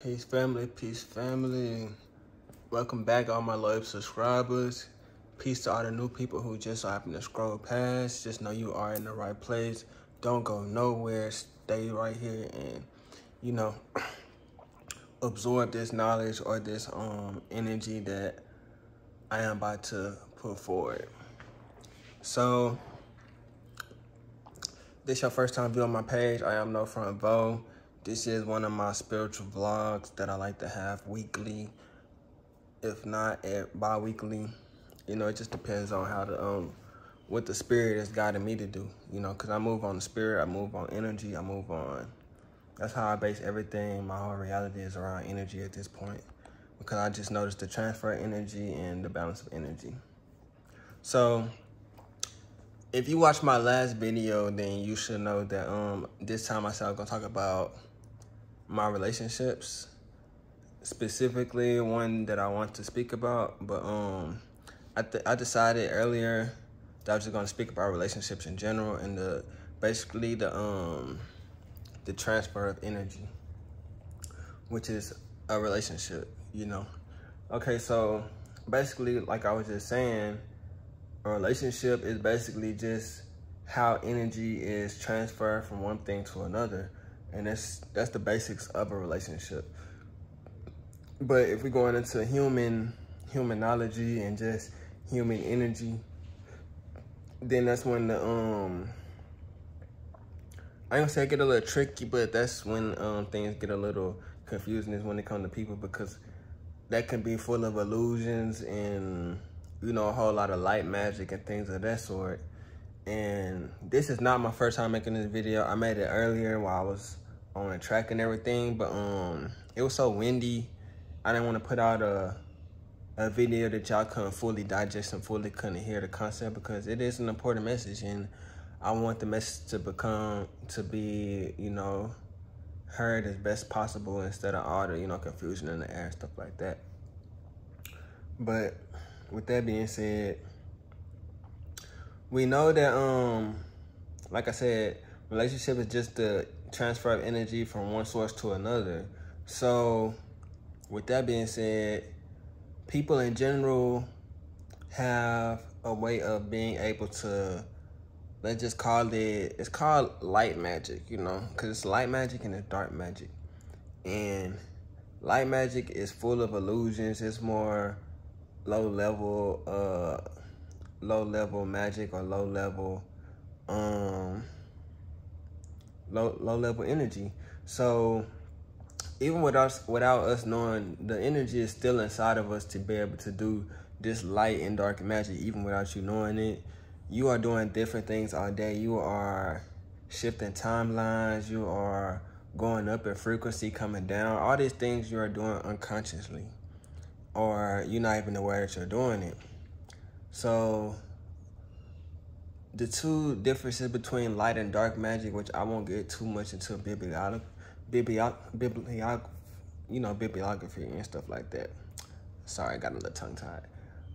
Peace family. Welcome back all my loyal subscribers. Peace to all the new people who just so happen to scroll past. Just know you are in the right place. Don't go nowhere. Stay right here and, absorb this knowledge or this energy that I am about to put forward. So, this your first time viewing my page. I am No Front Vo. This is one of my spiritual vlogs that I like to have weekly, if not bi-weekly. It just depends on how what the spirit is guiding me to do, because I move on the spirit, I move on energy, that's how I base everything. My whole reality is around energy at this point, because I just noticed the transfer of energy and the balance of energy. So if you watched my last video, then you should know that this time I said I was gonna talk about my relationships, specifically one that I want to speak about, but I decided earlier that I was just gonna speak about relationships in general and basically the transfer of energy, which is a relationship, Okay, so basically, like I was just saying, a relationship is basically just how energy is transferred from one thing to another. And that's the basics of a relationship. But if we're going into humanology and just human energy, then that's when the I ain't gonna say it get a little tricky, but that's when things get a little confusing, is when it comes to people, because that can be full of illusions and a whole lot of light magic and things of that sort. And this is not my first time making this video. I made it earlier while I was on a track and everything, but it was so windy, I didn't want to put out a video that y'all couldn't fully digest and fully couldn't hear the concept, because it is an important message, and I want the message to be heard as best possible, instead of all the confusion in the air and stuff like that. But with that being said, we know that like I said, relationship is just the transfer of energy from one source to another. So with that being said, people in general have a way of being able to, let's just call it's called light magic, because it's light magic and it's dark magic. And light magic is full of illusions. It's more low level magic, or low level energy. So even without us knowing, the energy is still inside of us to be able to do this light and dark magic. Even without you knowing it, you are doing different things all day. You are shifting timelines, you are going up in frequency, coming down. All these things you are doing unconsciously, or you're not even aware that you're doing it. So the two differences between light and dark magic, which I won't get too much into bibliography and stuff like that. Sorry, I got a little tongue-tied.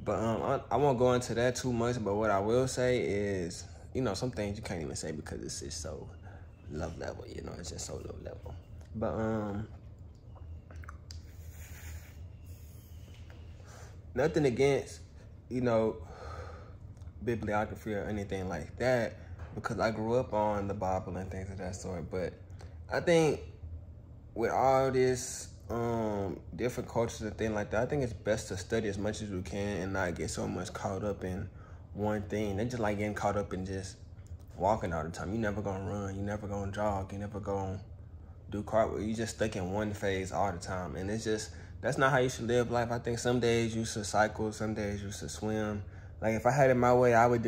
But I won't go into that too much, but what I will say is, some things you can't even say because it's just so low level, it's just so low level. But nothing against, bibliography or anything like that, because I grew up on the Bible and things of that sort. But I think with all this different cultures and things like that, I think it's best to study as much as we can and not get so much caught up in one thing. They just like getting caught up in just walking all the time. You never gonna run, you never gonna jog, you never gonna do cartwheel. You just stuck in one phase all the time, and that's not how you should live life. I think some days you should cycle, some days you should swim. Like, if I had it my way, I would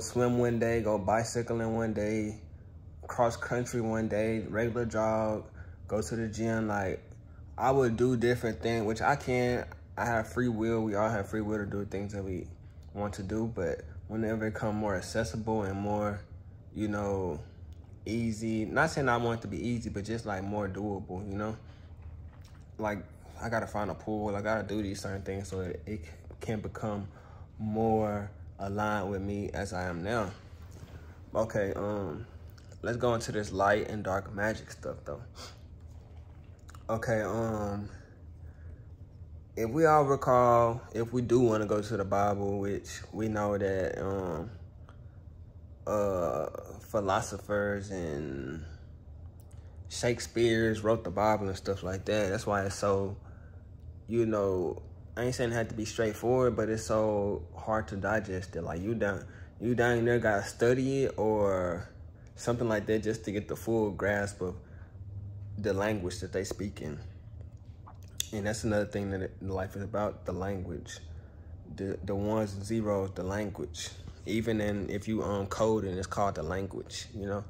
swim one day, go bicycling one day, cross country one day, regular jog, go to the gym. Like, I would do different things, which I can. I have free will. We all have free will to do things that we want to do. But whenever it become more accessible and more, easy, not saying I want it to be easy, but just like more doable, like, I gotta find a pool, I gotta do these certain things so that it can become more aligned with me as I am now. Okay, let's go into this light and dark magic stuff though. Okay, if we all recall, if we do want to go to the Bible, which we know that philosophers and Shakespeare's wrote the Bible and stuff like that. That's why it's so, you know, I ain't saying it had to be straightforward, but it's so hard to digest it. Like you down there gotta study it or something like that just to get the full grasp of the language that they speak in. And that's another thing that life is about, the language. The ones and zeros, the language. Even if you code and it's called the language, you know.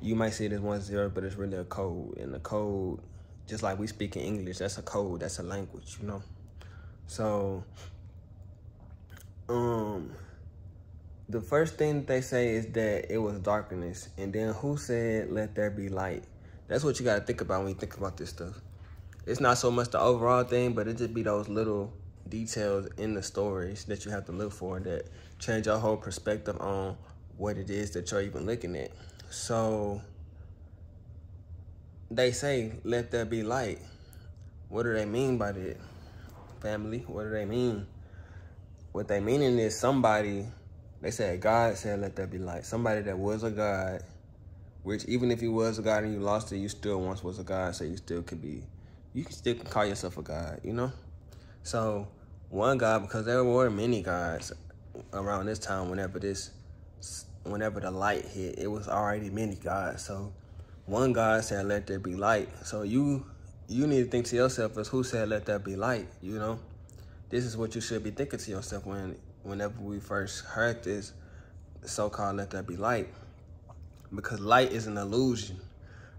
You might see it as 1-0, but it's really a code. And the code, just like we speak in English, that's a code, that's a language, you know. So, the first thing they say is that it was darkness. And then who said, let there be light? That's what you got to think about when you think about this stuff. It's not so much the overall thing, but it just be those little details in the stories that you have to look for that change your whole perspective on what it is that you're even looking at. So they say, let there be light. What do they mean by that, family? What do they mean? What they meaning is somebody, they said God said, let there be light. Somebody that was a God, which even if you was a God and you lost it, you still once was a God, so you still could be, you can still call yourself a God, you know? So one God, because there were many gods around this time whenever the light hit, it was already many gods. So one God said, let there be light. So you need to think to yourself as who said, let there be light, you know? This is what you should be thinking to yourself whenever we first heard this so-called let there be light. Because light is an illusion.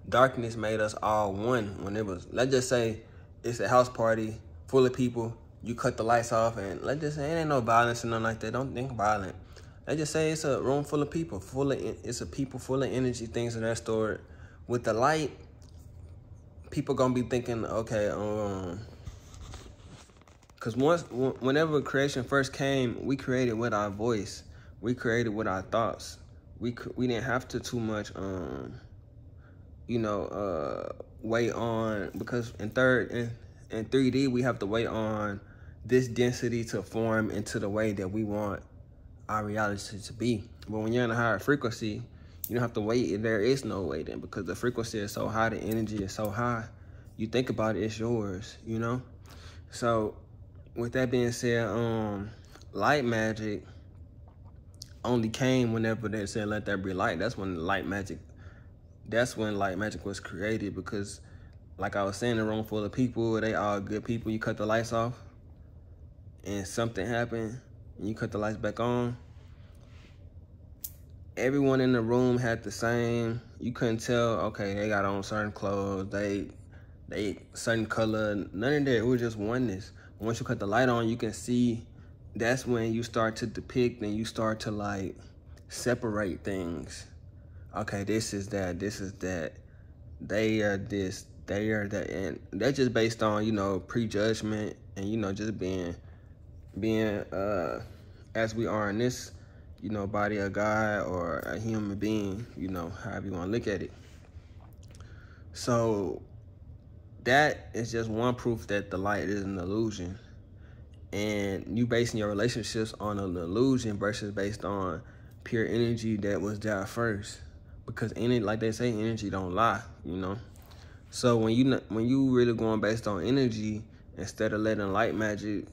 Darkness made us all one when it was, let's just say it's a house party full of people, you cut the lights off, and let's just say it ain't no violence or nothing like that. Don't think violent. Let's just say it's a room full of people, it's a people full of energy, things that are stored. With the light, people gonna be thinking, okay, because whenever creation first came, we created with our voice, we created with our thoughts. We didn't have to too much, wait on, because in 3D, we have to wait on this density to form into the way that we want our reality to be. But when you're in a higher frequency, you don't have to wait. There is no waiting because the frequency is so high, the energy is so high. You think about it, it's yours, you know? So with that being said, light magic only came whenever they said, let there be light. That's when light magic was created, because like I was saying, a room full of people, they all good people. You cut the lights off and something happened and you cut the lights back on. Everyone in the room had the same, you couldn't tell, okay, they got on certain clothes, they certain color, none of that. It was just oneness. Once you cut the light on, you can see, that's when you start to depict and you start to like separate things. Okay, this is that, this is that, they are this, they are that, and that's just based on, you know, prejudgment and, you know, just being as we are in this, you know, body of God or a human being, you know, however you want to look at it. So that is just one proof that the light is an illusion. And you basing your relationships on an illusion versus based on pure energy that was there first. Because like they say, energy don't lie, you know. So when you really going based on energy instead of letting light magic,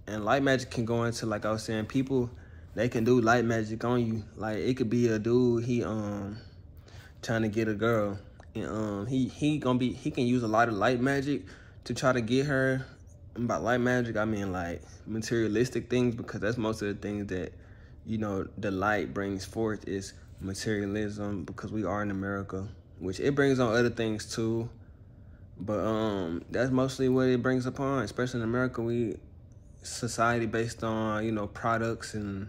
and light magic can go into, like I was saying, people, they can do light magic on you. Like it could be a dude, he trying to get a girl, and he can use a lot of light magic to try to get her. And by light magic, I mean like materialistic things, because that's most of the things that, you know, the light brings forth is materialism, because we are in America, which it brings on other things too. But that's mostly what it brings upon, especially in America. Society based on, you know, products and,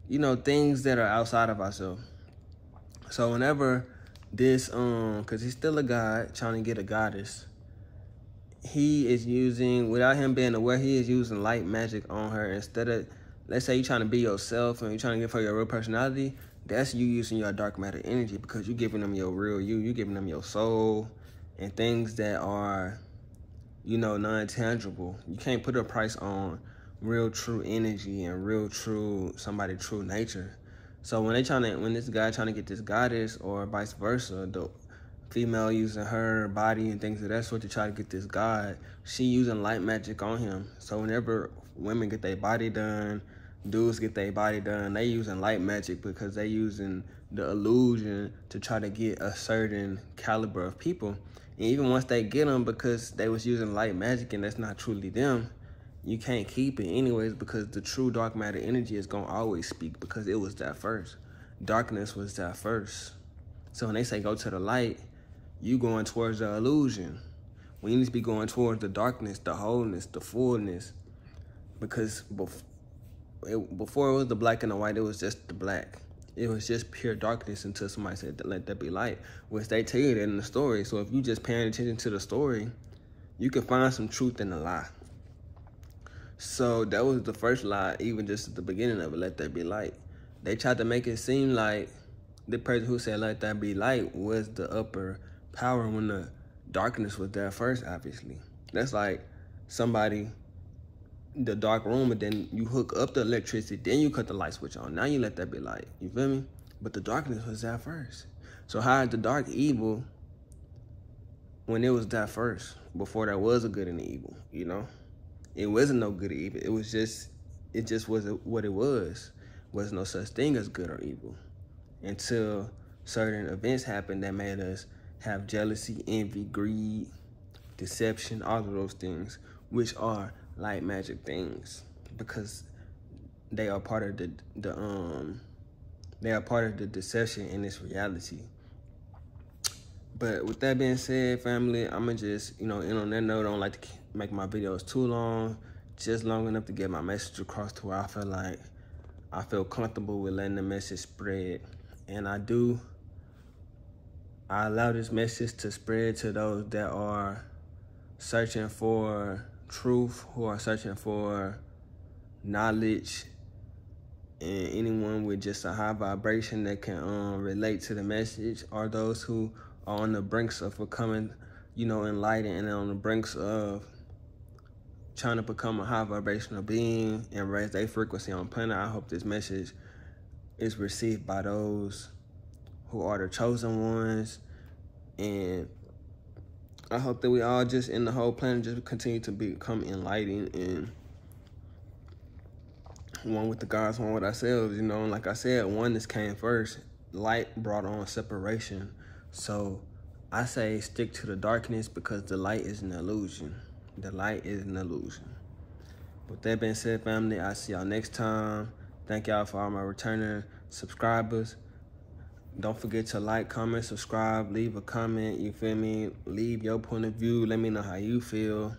you know, things that are outside of ourselves. So whenever this, because he's still a god trying to get a goddess, he is using, without him being aware, he is using light magic on her. Instead of, let's say you're trying to be yourself and you're trying to give her your real personality, that's you using your dark matter energy, because you're giving them your real you're giving them your soul, and things that are, you know, non-tangible. You can't put a price on real true energy and real true somebody true nature. So when this guy trying to get this goddess, or vice versa, the female using her body and things of that sort to try to get this god, she using light magic on him. So whenever women get their body done, dudes get their body done, they using light magic because they using the illusion to try to get a certain caliber of people. And even once they get them, because they was using light magic and that's not truly them, you can't keep it anyways, because the true dark matter energy is going to always speak, because it was that first. Darkness was that first. So when they say go to the light, you going towards the illusion. We need to be going towards the darkness, the wholeness, the fullness. Because before it was the black and the white, it was just the black. It was just pure darkness until somebody said, let there be light, which they tell you that in the story. So if you just paying attention to the story, you can find some truth in the lie. So that was the first lie, even just at the beginning of it, let there be light. They tried to make it seem like the person who said let there be light was the upper power when the darkness was there first, obviously. That's like somebody, the dark room, and then you hook up the electricity, then you cut the light switch on. Now you let there be light, you feel me? But the darkness was there first. So how is the dark evil when it was there first, before there was a good and the evil, you know? It wasn't no good or evil. It just was what it was. Was no such thing as good or evil until certain events happened that made us have jealousy, envy, greed, deception, all of those things, which are light magic things, because they are part of the deception in this reality. But with that being said, family, I'ma just, you know, end on that note. I don't like to make my videos too long, just long enough to get my message across to where I feel comfortable with letting the message spread. And I allow this message to spread to those that are searching for truth, who are searching for knowledge, and anyone with just a high vibration that can relate to the message, or those who are on the brinks of becoming, you know, enlightened, and on the brinks of trying to become a high vibrational being and raise their frequency on planet. I hope this message is received by those who are the chosen ones, and I hope that we all just in the whole planet just continue to become enlightened and one with the gods, one with ourselves, you know. And like I said, oneness came first. Light brought on separation. So I say stick to the darkness, because the light is an illusion. The light is an illusion. With that being said, family, I'll see y'all next time. Thank y'all for all my returning subscribers. Don't forget to like, comment, subscribe, leave a comment, you feel me? Leave your point of view. Let me know how you feel,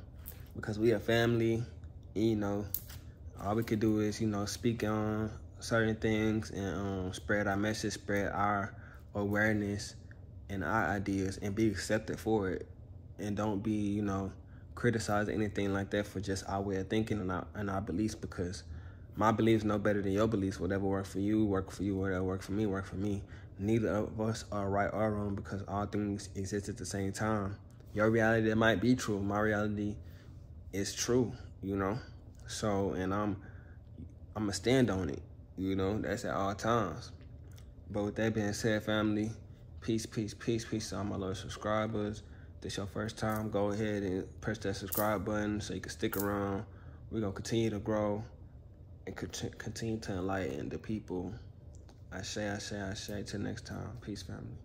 because we a family, you know. All we could do is, you know, speak on certain things and spread our message, spread our awareness and our ideas, and be accepted for it. And don't be, you know, criticize anything like that for just our way of thinking and our beliefs, because my beliefs no better than your beliefs. Whatever work for you, work for you. Whatever work for me, work for me. Neither of us are right or wrong, because all things exist at the same time. Your reality might be true. My reality is true, you know? So, and I'm going to stand on it, you know? That's at all times. But with that being said, family, peace, peace, peace, peace to all my loyal subscribers. If this your first time, go ahead and press that subscribe button so you can stick around. We're going to continue to grow and continue to enlighten the people. I say, till next time. Peace, family.